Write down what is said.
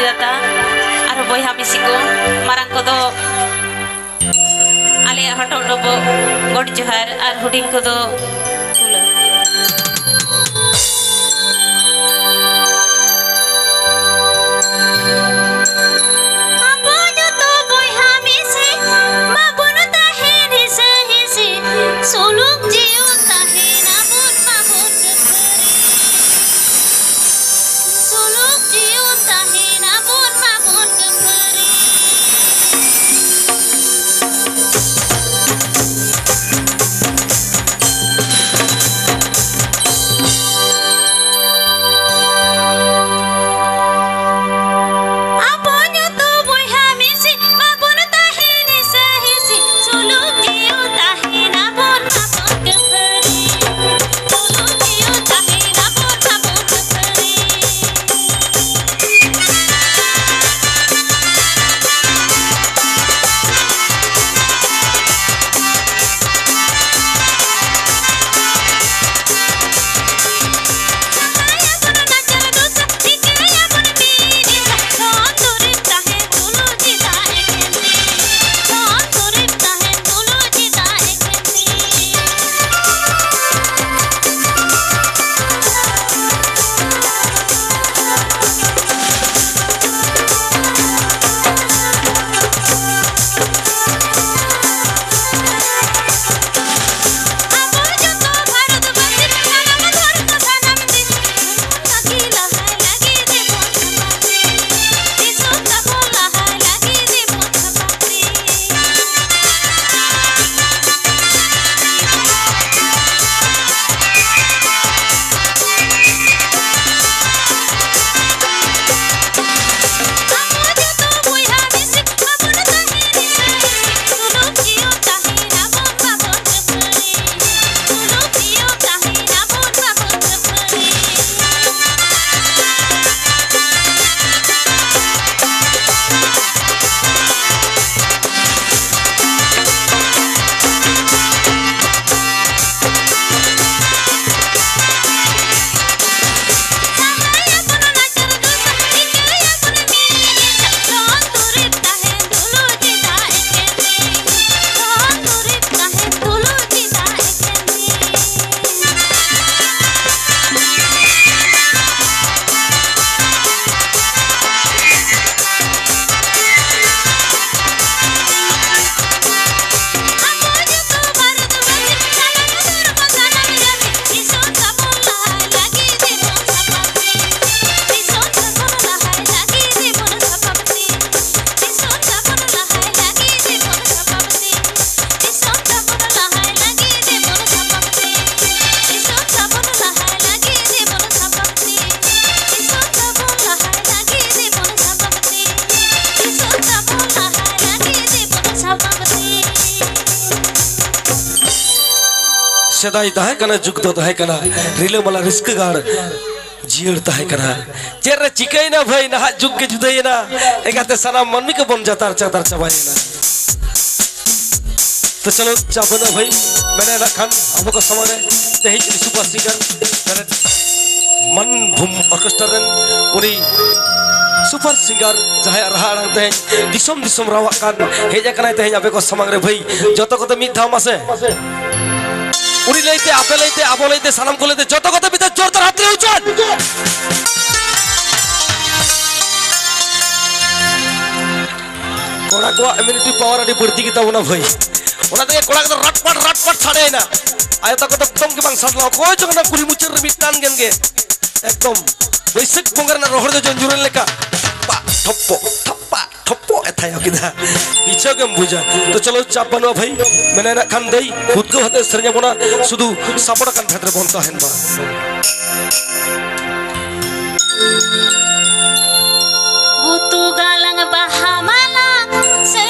दाता और बहा मिसी को मारंग को दो आले हटो डबो गोड जोहार और हुडिंग को दो सदाई तहे कना जुग दो तहे कना रिले मला रिस्क गाड़ जीड़ तहे कना चेरे चिकई ना भाई ना जुग के जुदाई ना एकाते सना मनमी के बन जाता चादर चबाई ना तो चलो चाबो ना भाई मैंने रखन अब को समरे तेही सुपर सिंगर मैंने मन भूम ऑर्केस्ट्रा उनी सुपर सिंगर जहां रहा रहते दिसम दिसम रावाकान हेजा कना तेही अबे को समंग रे भाई जतो को तो मिद धाम आसे उड़ी लेते आपे लेते आबो लेते सनम को लेते जतो कत बिते जोरदार हाथ रे उचन कोड़ा को इम्यूनिटी पावर अडी बढ़ती की तब ना भाई ओना दे कोड़ा को रटपट छाड़े ना आय तक तो तुम के बांग सडला को जगना कुली मुचर मिटान गेन गे एकदम बेसिक पोंगर ना रोहड़ दे जंजुरन लेका पा ठप्पो एथाय किदा पीछे के बुझा तो चलो चापनो भाई मैंने ना खान देई खुद को हते सरजा बोना सुदु सपड़ कान भेतर बनता हेन बा वो तू गालंग बहामाला से